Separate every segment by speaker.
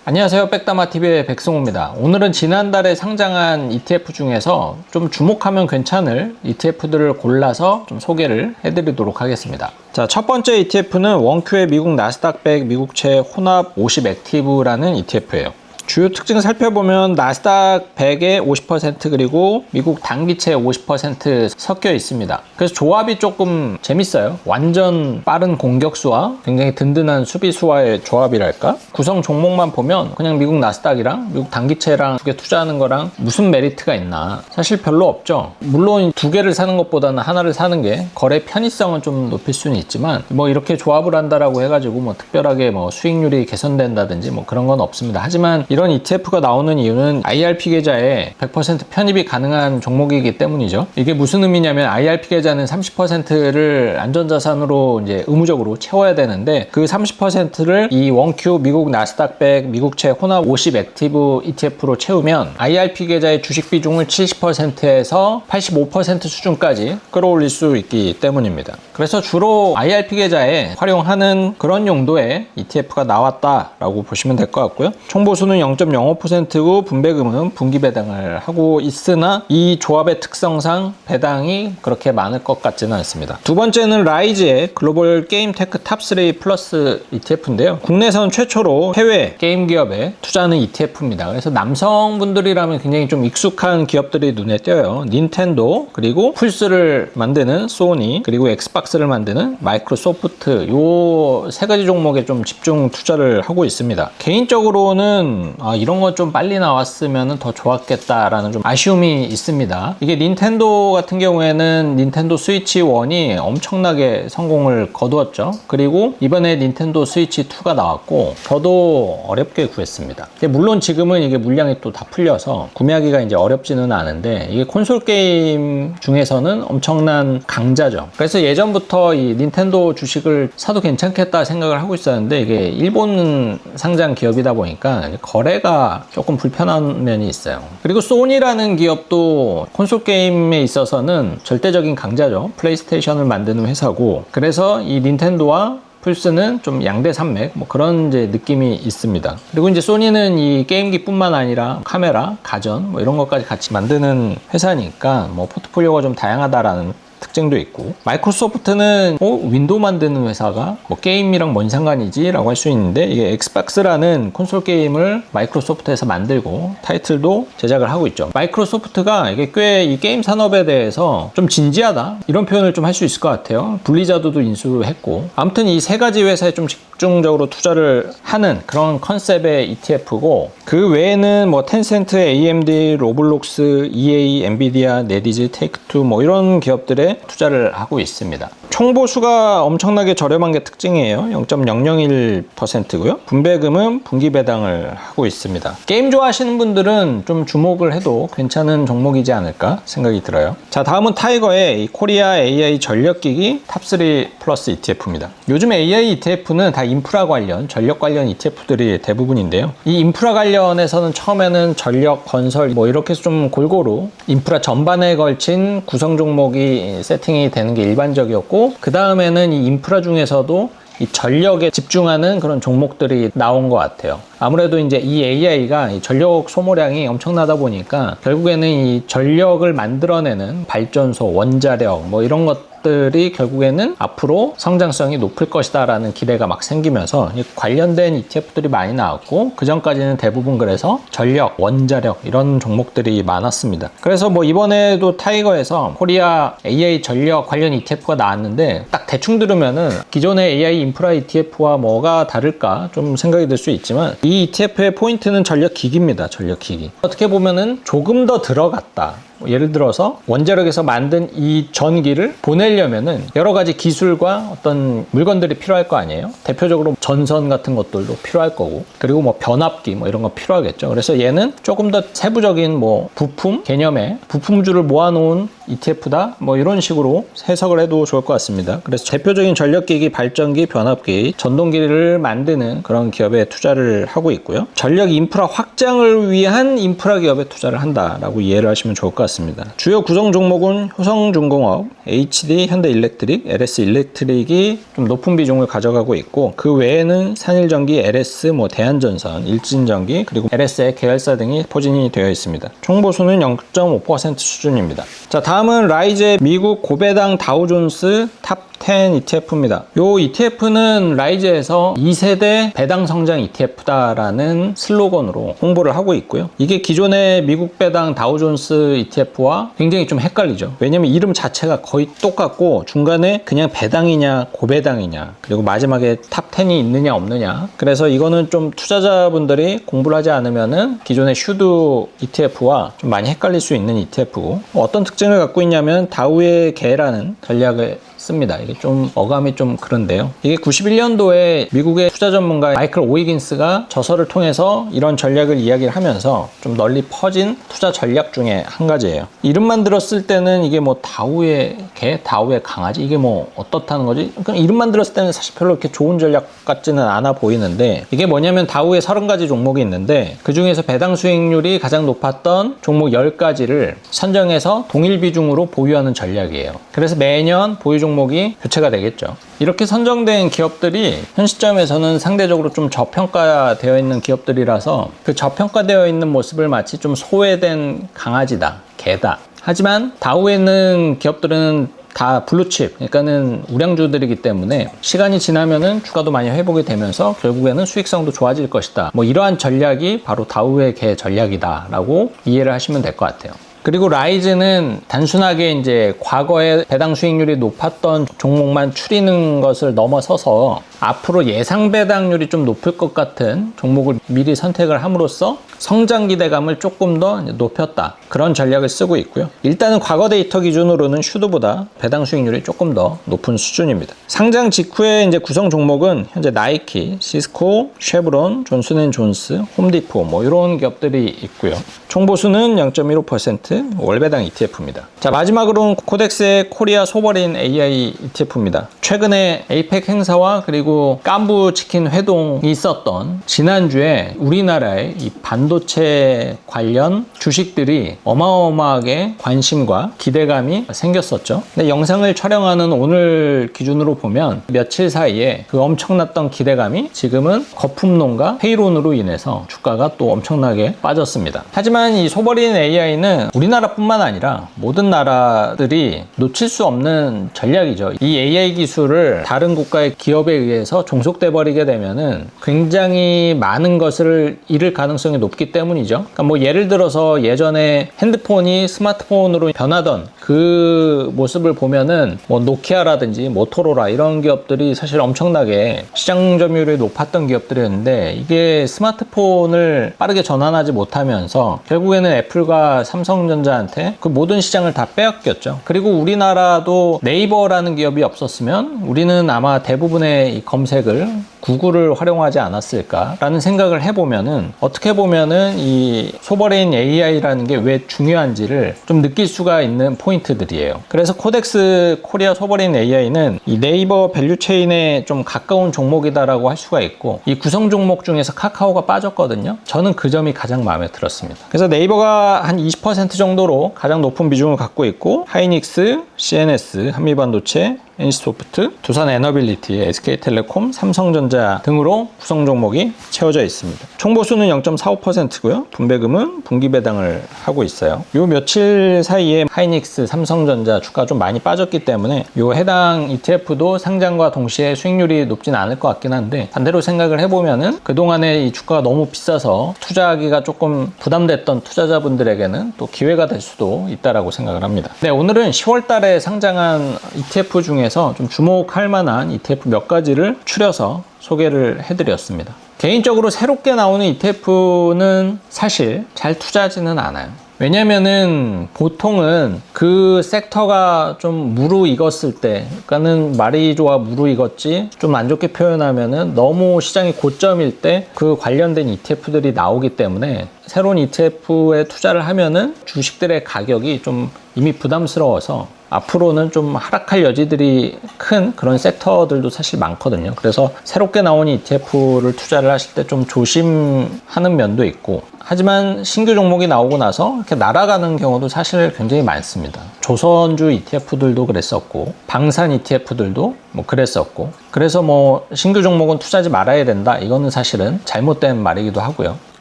Speaker 1: 안녕하세요. 백다마TV의 백승호입니다. 오늘은 지난달에 상장한 ETF 중에서 좀 주목하면 괜찮을 ETF들을 골라서 좀 소개를 해드리도록 하겠습니다. 자, 첫 번째 ETF는 원큐의 미국 나스닥 100 미국채 혼합 50 액티브라는 ETF예요. 주요 특징 살펴보면 나스닥 100에 50% 그리고 미국 단기채 50% 섞여 있습니다. 그래서 조합이 조금 재밌어요. 완전 빠른 공격수와 굉장히 든든한 수비수와의 조합이랄까? 구성 종목만 보면 그냥 미국 나스닥이랑 미국 단기채랑 두 개 투자하는 거랑 무슨 메리트가 있나? 사실 별로 없죠. 물론 두 개를 사는 것보다는 하나를 사는 게 거래 편의성은 좀 높일 수는 있지만 뭐 이렇게 조합을 한다라고 해가지고 뭐 특별하게 뭐 수익률이 개선된다든지 뭐 그런 건 없습니다. 하지만 이런 ETF가 나오는 이유는 IRP 계좌에 100% 편입이 가능한 종목이기 때문이죠. 이게 무슨 의미냐면 IRP 계좌는 30%를 안전자산으로 이제 의무적으로 채워야 되는데 그 30%를 이 원큐 미국 나스닥 100 미국채 혼합 50 액티브 ETF로 채우면 IRP 계좌의 주식 비중을 70%에서 85% 수준까지 끌어올릴 수 있기 때문입니다. 그래서 주로 IRP 계좌에 활용하는 그런 용도의 ETF가 나왔다라고 보시면 될 것 같고요. 총보수는 0.05%고 분배금은 분기 배당을 하고 있으나 이 조합의 특성상 배당이 그렇게 많을 것 같지는 않습니다. 두 번째는 라이즈의 글로벌 게임 테크 탑3 플러스 ETF인데요. 국내선 최초로 해외 게임 기업에 투자하는 ETF입니다. 그래서 남성분들이라면 굉장히 좀 익숙한 기업들이 눈에 띄어요. 닌텐도, 그리고 플스를 만드는 소니, 그리고 엑스박스를 만드는 마이크로소프트, 요 세 가지 종목에 좀 집중 투자를 하고 있습니다. 개인적으로는 이런 거 좀 빨리 나왔으면 더 좋았겠다라는 좀 아쉬움이 있습니다. 이게 닌텐도 같은 경우에는 닌텐도 스위치 1이 엄청나게 성공을 거두었죠. 그리고 이번에 닌텐도 스위치 2가 나왔고 저도 어렵게 구했습니다. 물론 지금은 이게 물량이 또 다 풀려서 구매하기가 이제 어렵지는 않은데 이게 콘솔 게임 중에서는 엄청난 강자죠. 그래서 예전부터 이 닌텐도 주식을 사도 괜찮겠다 생각을 하고 있었는데 이게 일본 상장 기업이다 보니까 거래가 조금 불편한 면이 있어요. 그리고 소니라는 기업도 콘솔 게임에 있어서는 절대적인 강자죠. 플레이스테이션을 만드는 회사고, 그래서 이 닌텐도와 플스는 좀 양대 산맥 뭐 그런 이제 느낌이 있습니다. 그리고 이제 소니는 이 게임기뿐만 아니라 카메라, 가전 뭐 이런 것까지 같이 만드는 회사니까 뭐 포트폴리오가 좀 다양하다라는 특징도 있고, 마이크로소프트는 윈도우 만드는 회사가 뭐 게임이랑 뭔 상관이지 라고 할 수 있는데 이게 엑스박스라는 콘솔 게임을 마이크로소프트에서 만들고 타이틀도 제작을 하고 있죠. 마이크로소프트가 이게 꽤 이 게임 산업에 대해서 좀 진지하다 이런 표현을 좀 할 수 있을 것 같아요. 블리자드도 인수했고, 아무튼 이 세 가지 회사에 좀 집중적으로 투자를 하는 그런 컨셉의 ETF고, 그 외에는 뭐 텐센트, AMD, 로블록스, EA, 엔비디아, 네디즈, 테이크투 뭐 이런 기업들의 투자를 하고 있습니다. 총보수가 엄청나게 저렴한 게 특징이에요. 0.001%고요. 분배금은 분기 배당을 하고 있습니다. 게임 좋아하시는 분들은 좀 주목을 해도 괜찮은 종목이지 않을까 생각이 들어요. 자, 다음은 타이거의 이 코리아 AI 전력기기 탑3 플러스 ETF입니다. 요즘 AI ETF는 다 인프라 관련, 전력 관련 ETF들이 대부분인데요. 이 인프라 관련해서는 처음에는 전력, 건설 뭐 이렇게 해서 좀 골고루 인프라 전반에 걸친 구성 종목이 세팅이 되는 게 일반적이었고, 그 다음에는 이 인프라 중에서도 이 전력에 집중하는 그런 종목들이 나온 것 같아요. 아무래도 이제 이 AI가 이 전력 소모량이 엄청나다 보니까 결국에는 이 전력을 만들어내는 발전소, 원자력 뭐 이런 것들이 결국에는 앞으로 성장성이 높을 것이다 라는 기대가 막 생기면서 관련된 ETF들이 많이 나왔고, 그 전까지는 대부분 그래서 전력, 원자력 이런 종목들이 많았습니다. 그래서 뭐 이번에도 타이거에서 코리아 AI 전력 관련 ETF가 나왔는데 딱 대충 들으면은 기존의 AI 인프라 ETF와 뭐가 다를까 좀 생각이 들 수 있지만 이 ETF의 포인트는 전력기기입니다. 전력기기. 어떻게 보면은 조금 더 들어갔다. 예를 들어서 원자력에서 만든 이 전기를 보내려면은 여러 가지 기술과 어떤 물건들이 필요할 거 아니에요. 대표적으로 전선 같은 것들도 필요할 거고, 그리고 뭐 변압기 뭐 이런 거 필요하겠죠. 그래서 얘는 조금 더 세부적인 뭐 부품 개념의 부품줄을 모아놓은 ETF다 뭐 이런 식으로 해석을 해도 좋을 것 같습니다. 그래서 대표적인 전력기기, 발전기, 변압기, 전동기를 만드는 그런 기업에 투자를 하고 있고요. 전력 인프라 확장을 위한 인프라 기업에 투자를 한다라고 이해를 하시면 좋을 것 같습니다. 주요 구성 종목은 효성중공업, HD, 현대일렉트릭, LS일렉트릭이 좀 높은 비중을 가져가고 있고, 그 외에는 산일전기, LS, 대한전선, 일진전기, 그리고 LS의 계열사 등이 포진이 되어 있습니다. 총 보수는 0.5% 수준입니다. 자, 다음은 라이즈의 미국 고배당 다우존스 탑 10 ETF입니다. 이 ETF는 라이즈에서 2세대 배당 성장 ETF다라는 슬로건으로 홍보를 하고 있고요. 이게 기존의 미국 배당 다우존스 ETF와 굉장히 좀 헷갈리죠. 왜냐면 이름 자체가 거의 똑같고 중간에 그냥 배당이냐 고배당이냐, 그리고 마지막에 탑 10이 있느냐 없느냐. 그래서 이거는 좀 투자자분들이 공부를 하지 않으면은 기존의 슈드 ETF와 좀 많이 헷갈릴 수 있는 ETF고, 어떤 특징을 갖고 있냐면 다우의 개라는 전략을 씁니다. 이게 좀 어감이 좀 그런데요. 이게 91년도에 미국의 투자 전문가 마이클 오이긴스가 저서를 통해서 이런 전략을 이야기를 하면서 좀 널리 퍼진 투자 전략 중에 한 가지예요. 이름만 들었을 때는 이게 다우의 개, 다우의 강아지, 이게 어떻다는 거지? 그러니까 이름만 들었을 때는 사실 별로 이렇게 좋은 전략 같지는 않아 보이는데, 이게 뭐냐면 다우에 30가지 종목이 있는데 그 중에서 배당 수익률이 가장 높았던 종목 10가지를 선정해서 동일 비중으로 보유하는 전략이에요. 그래서 매년 보유 종목이 교체가 되겠죠. 이렇게 선정된 기업들이 현 시점에서는 상대적으로 좀 저평가되어 있는 기업들이라서 그 저평가되어 있는 모습을 마치 좀 소외된 강아지다, 개다. 하지만 다우에 있는 기업들은 다 블루칩, 그러니까는 우량주들이기 때문에 시간이 지나면은 주가도 많이 회복이 되면서 결국에는 수익성도 좋아질 것이다. 이러한 전략이 바로 다우의 개 전략이다라고 이해를 하시면 될 것 같아요. 그리고 라이즈는 단순하게 이제 과거에 배당 수익률이 높았던 종목만 추리는 것을 넘어서서 앞으로 예상 배당률이 좀 높을 것 같은 종목을 미리 선택을 함으로써 성장 기대감을 조금 더 높였다, 그런 전략을 쓰고 있고요. 일단은 과거 데이터 기준으로는 슈드보다 배당 수익률이 조금 더 높은 수준입니다. 상장 직후에 이제 구성 종목은 현재 나이키, 시스코, 쉐브론, 존슨앤존스, 홈디포 이런 기업들이 있고요. 총 보수는 0.15% 월배당 ETF입니다. 자, 마지막으로는 코덱스의 코리아 소버린 AI ETF입니다. 최근에 에이펙 행사와 그리고 깐부 치킨 회동이 있었던 지난주에 우리나라의 이 반도체 관련 주식들이 어마어마하게 관심과 기대감이 생겼었죠. 근데 영상을 촬영하는 오늘 기준으로 보면 며칠 사이에 그 엄청났던 기대감이 지금은 거품론과 회의론으로 인해서 주가가 또 엄청나게 빠졌습니다. 하지만 이 소버린 AI는 우리나라뿐만 아니라 모든 나라들이 놓칠 수 없는 전략이죠. 이 AI 기술을 다른 국가의 기업에 의해서 종속돼 버리게 되면은 굉장히 많은 것을 잃을 가능성이 높기 때문이죠. 그러니까 예를 들어서 예전에 핸드폰이 스마트폰으로 변하던 그 모습을 보면은 노키아라든지 모토로라 이런 기업들이 사실 엄청나게 시장 점유율이 높았던 기업들이었는데, 이게 스마트폰을 빠르게 전환하지 못하면서 결국에는 애플과 삼성전자한테 그 모든 시장을 다 빼앗겼죠. 그리고 우리나라도 네이버라는 기업이 없었으면 우리는 아마 대부분의 이 검색을 구글을 활용하지 않았을까라는 생각을 해보면은, 어떻게 보면은 이 소버레인 AI라는 게 왜 중요한지를 좀 느낄 수가 있는 포인트들이에요. 그래서 코덱스 코리아 소버레인 AI는 이 네이버 밸류체인에 좀 가까운 종목이다라고 할 수가 있고, 이 구성 종목 중에서 카카오가 빠졌거든요. 저는 그 점이 가장 마음에 들었습니다. 그래서 네이버가 한 20% 정도로 가장 높은 비중을 갖고 있고, 하이닉스, CNS, 한미반도체, NC소프트, 두산에너빌리티, SK텔레콤, 삼성전자 등으로 구성 종목이 채워져 있습니다. 총 보수는 0.45%고요. 분배금은 분기 배당을 하고 있어요. 요 며칠 사이에 하이닉스, 삼성전자 주가가 좀 많이 빠졌기 때문에 요 해당 ETF도 상장과 동시에 수익률이 높진 않을 것 같긴 한데, 반대로 생각을 해보면은 그동안에 이 주가가 너무 비싸서 투자하기가 조금 부담됐던 투자자분들에게는 또 기회가 될 수도 있다라고 생각을 합니다. 네, 오늘은 10월 달에 상장한 ETF 중에서 좀 주목할 만한 ETF 몇 가지를 추려서 소개를 해드렸습니다. 개인적으로 새롭게 나오는 ETF는 사실 잘 투자하지는 않아요. 왜냐면은 보통은 그 섹터가 좀 무르익었을 때, 그러니까는 말이 좋아 무르익었지, 좀 안 좋게 표현하면은 너무 시장이 고점일 때 그 관련된 ETF들이 나오기 때문에 새로운 ETF에 투자를 하면은 주식들의 가격이 좀 이미 부담스러워서 앞으로는 좀 하락할 여지들이 큰 그런 섹터들도 사실 많거든요. 그래서 새롭게 나온 ETF를 투자를 하실 때 좀 조심하는 면도 있고, 하지만 신규 종목이 나오고 나서 이렇게 날아가는 경우도 사실 굉장히 많습니다. 조선주 ETF들도 그랬었고, 방산 ETF들도 뭐 그랬었고, 그래서 뭐 신규 종목은 투자하지 말아야 된다, 이거는 사실은 잘못된 말이기도 하고요.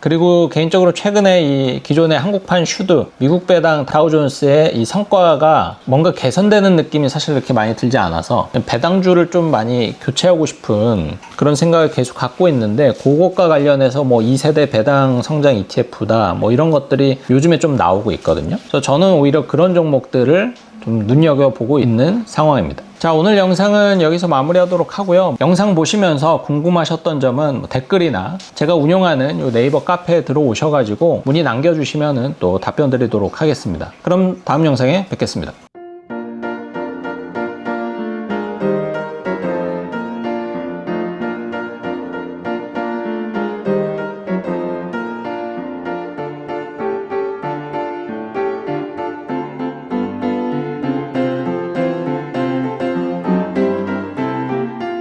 Speaker 1: 그리고 개인적으로 최근에 이 기존의 한국판 슈드, 미국 배당 다우존스의 이 성과가 뭔가 개선되는 느낌이 사실 그렇게 많이 들지 않아서 배당주를 좀 많이 교체하고 싶은 그런 생각을 계속 갖고 있는데, 그것과 관련해서 뭐 2세대 배당 성장 ETF다 뭐 이런 것들이 요즘에 좀 나오고 있거든요. 그래서 저는 오히려 그런 종목들을 좀 눈여겨보고 있는 상황입니다. 자, 오늘 영상은 여기서 마무리하도록 하고요. 영상 보시면서 궁금하셨던 점은 뭐 댓글이나 제가 운영하는 요 네이버 카페에 들어오셔가지고 문의 남겨주시면 또 답변 드리도록 하겠습니다. 그럼 다음 영상에 뵙겠습니다.